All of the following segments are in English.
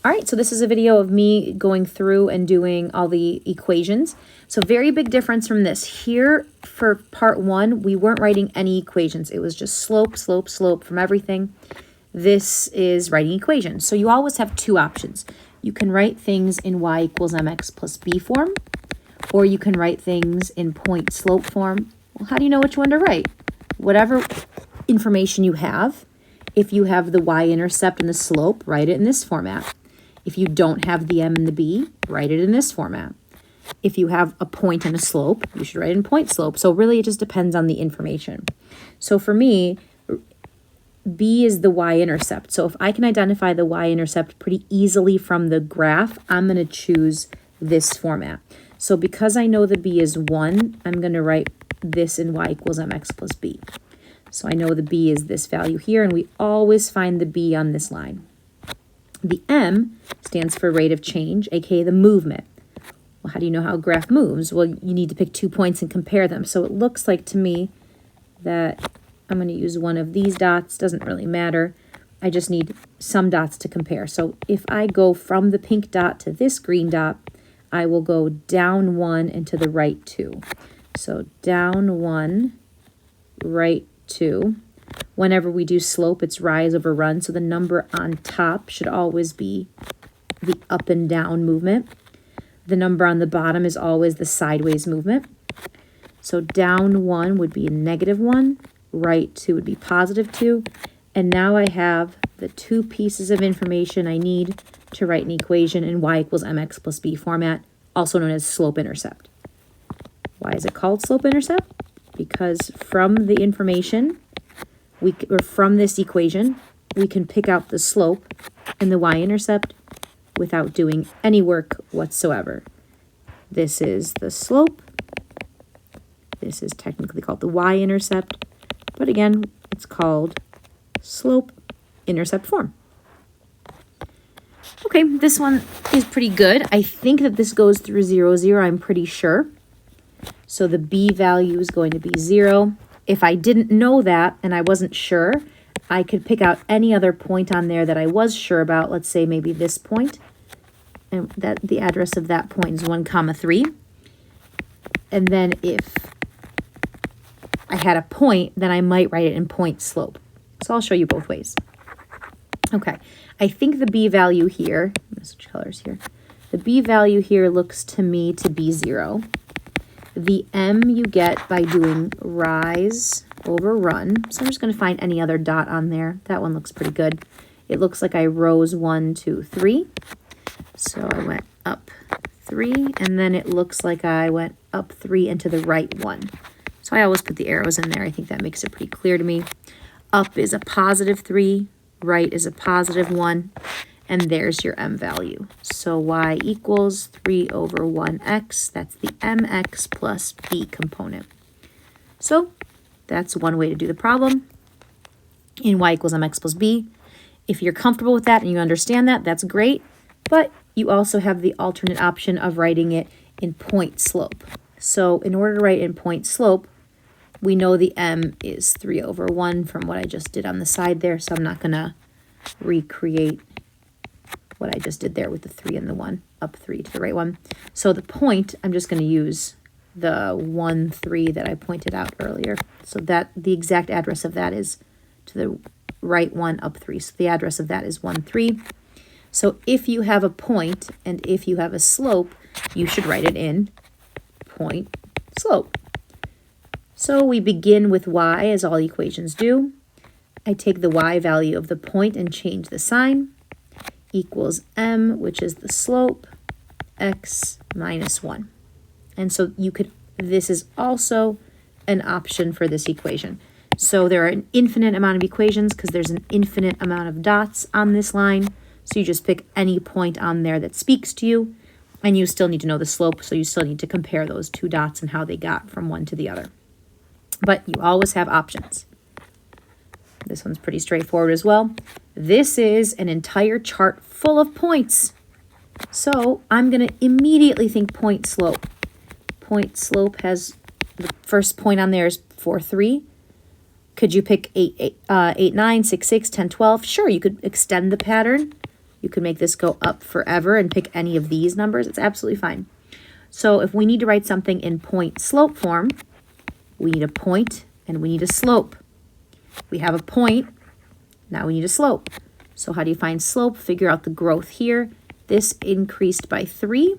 All right, so this is a video of me going through and doing all the equations. So very big difference from this. Here for part 1, we weren't writing any equations. It was just slope, slope, slope from everything. This is writing equations. So you always have two options. You can write things in y equals mx plus b form, or you can write things in point slope form. Well, how do you know which one to write? Whatever information you have. If you have the y-intercept and the slope, write it in this format. If you don't have the m and the b, write it in this format. If you have a point and a slope, you should write it in point slope. So really it just depends on the information. So for me, b is the y-intercept. So if I can identify the y-intercept pretty easily from the graph, I'm going to choose this format. So because I know the b is 1, I'm going to write this in y equals mx plus b. So I know the b is this value here, and we always find the b on this line. The m stands for rate of change, aka the movement. Well, how do you know how a graph moves? Well, you need to pick 2 points and compare them. So it looks like to me that I'm going to use one of these dots. Doesn't really matter. I just need some dots to compare. So if I go from the pink dot to this green dot, I will go down 1 and to the right 2. So down 1, right 2. Whenever we do slope, it's rise over run. So the number on top should always be the up and down movement. The number on the bottom is always the sideways movement. So down 1 would be a -1. Right 2 would be +2. And now I have the 2 pieces of information I need to write an equation in y equals mx plus b format, also known as slope-intercept. Why is it called slope-intercept? Because from the information, or from this equation, we can pick out the slope and the y-intercept without doing any work whatsoever. This is the slope. This is technically called the y-intercept. But again, it's called slope-intercept form. Okay, this one is pretty good. I think that this goes through 0, 0. I'm pretty sure. So the b value is going to be 0. If I didn't know that and I wasn't sure, I could pick out any other point on there that I was sure about. Let's say maybe this point. And that the address of that point is 1, 3. And then if I had a point, then I might write it in point slope. So I'll show you both ways. Okay, I think the b value here, I'm going to switch colors here. The b value here looks to me to be 0. The m you get by doing rise over run. So I'm just going to find any other dot on there. That one looks pretty good. It looks like I rose 1, 2, 3. So I went up 3, and then it looks like I went up 3 and to the right 1. So I always put the arrows in there. I think that makes it pretty clear to me. Up is a +3, right is a +1, and there's your m value. So y equals 3 over 1x. That's the mx plus b component. So that's one way to do the problem in y equals mx plus b. If you're comfortable with that and you understand that, that's great. But you also have the alternate option of writing it in point slope. So in order to write in point slope, we know the m is 3 over 1 from what I just did on the side there, so I'm not going to recreate what I just did there with the 3 and the 1, up 3 to the right 1. So the point, I'm just going to use the 1, 3 that I pointed out earlier. So that the exact address of that is to the right 1, up 3. So the address of that is 1, 3. So if you have a point and if you have a slope, you should write it in point slope. So we begin with y, as all equations do. I take the y value of the point and change the sign, equals m, which is the slope, x minus 1. And so this is also an option for this equation. So there are an infinite amount of equations because there's an infinite amount of dots on this line. So you just pick any point on there that speaks to you, and you still need to know the slope, so you still need to compare those 2 dots and how they got from one to the other. But you always have options. This one's pretty straightforward as well. This is an entire chart full of points. So I'm going to immediately think point slope. Point slope has, the first point on there is 4, 3. Could you pick 8, 9, 6, 6, 10, 12? Sure, you could extend the pattern. You could make this go up forever and pick any of these numbers. It's absolutely fine. So if we need to write something in point slope form, we need a point and we need a slope. We have a point, now we need a slope. So how do you find slope? Figure out the growth here. This increased by 3.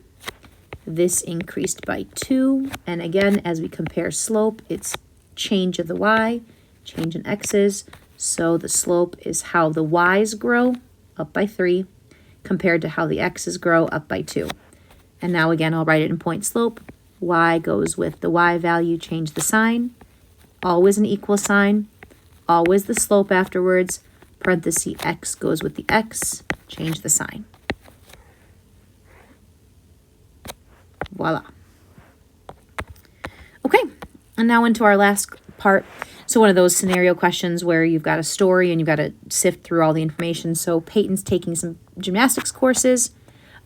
This increased by 2. And again, as we compare slope, it's change of the y, change in x's. So the slope is how the y's grow, up by 3, compared to how the x's grow, up by 2. And now again, I'll write it in point slope. Y goes with the y value, change the sign. Always an equal sign. Always the slope afterwards. Parenthesis x goes with the x, change the sign. Voila. Okay, and now into our last part. So one of those scenario questions where you've got a story and you've got to sift through all the information. So Peyton's taking some gymnastics classes,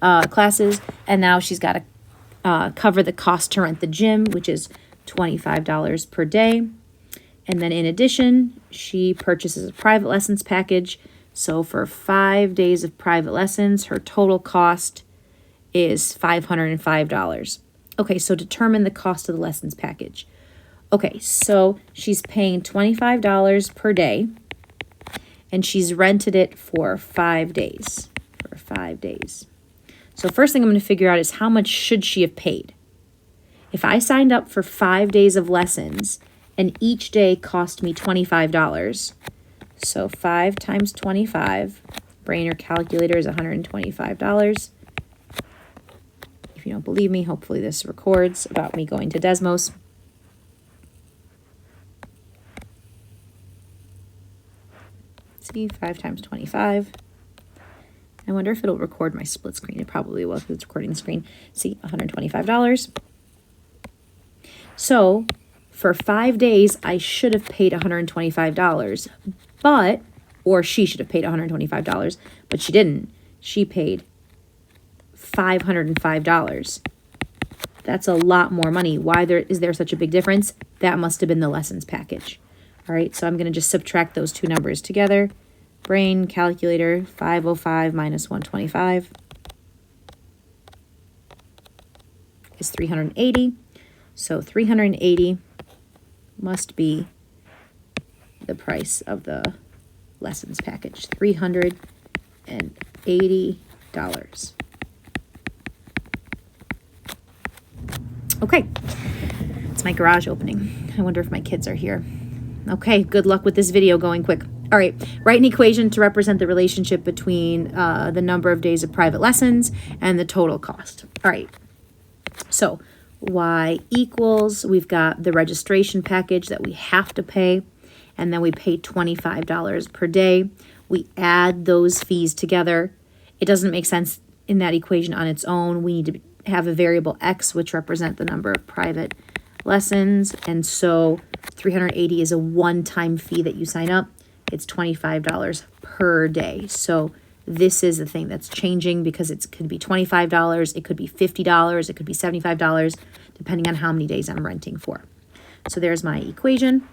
and now she's got to cover the cost to rent the gym, which is $25 per day. And then in addition, she purchases a private lessons package. So for 5 days of private lessons, her total cost is $505. Okay, so determine the cost of the lessons package. Okay, so she's paying $25 per day, and she's rented it for 5 days. So first thing I'm going to figure out is how much should she have paid? If I signed up for 5 days of lessons, and each day cost me $25, so 5 times 25, brain or calculator is $125. If you don't believe me, hopefully this records about me going to Desmos. See, 5 times 25. I wonder if it'll record my split screen. It probably will because it's recording the screen. See, $125. So for 5 days, I should have paid $125, or she should have paid $125, but she didn't. She paid $505. That's a lot more money. Why is there such a big difference? That must have been the lessons package. All right, so I'm going to just subtract those two numbers together. Brain calculator, 505 minus 125 is 380. So 380 must be the price of the lessons package, $380. Okay, it's my garage opening. I wonder if my kids are here. Okay, good luck with this video going quick. All right, write an equation to represent the relationship between the number of days of private lessons and the total cost. All right, so y equals, we've got the registration package that we have to pay, and then we pay $25 per day. We add those fees together. It doesn't make sense in that equation on its own. We need to have a variable x, which represent the number of private lessons, and so 380 is a one-time fee that you sign up. It's $25 per day. So this is the thing that's changing because it could be $25, it could be $50, it could be $75, depending on how many days I'm renting for. So there's my equation.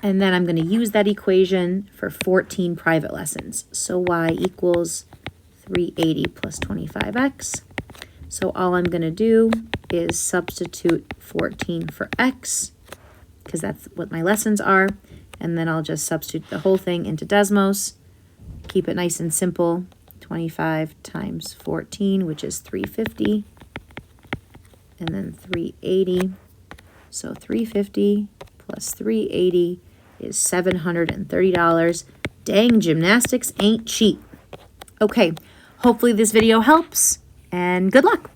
And then I'm going to use that equation for 14 private lessons. So y equals 380 plus 25x. So all I'm going to do is substitute 14 for x, because that's what my lessons are. And then I'll just substitute the whole thing into Desmos. Keep it nice and simple. 25 times 14, which is 350. And then 380. So 350 plus 380 is $730. Dang, gymnastics ain't cheap. Okay, hopefully this video helps, and good luck.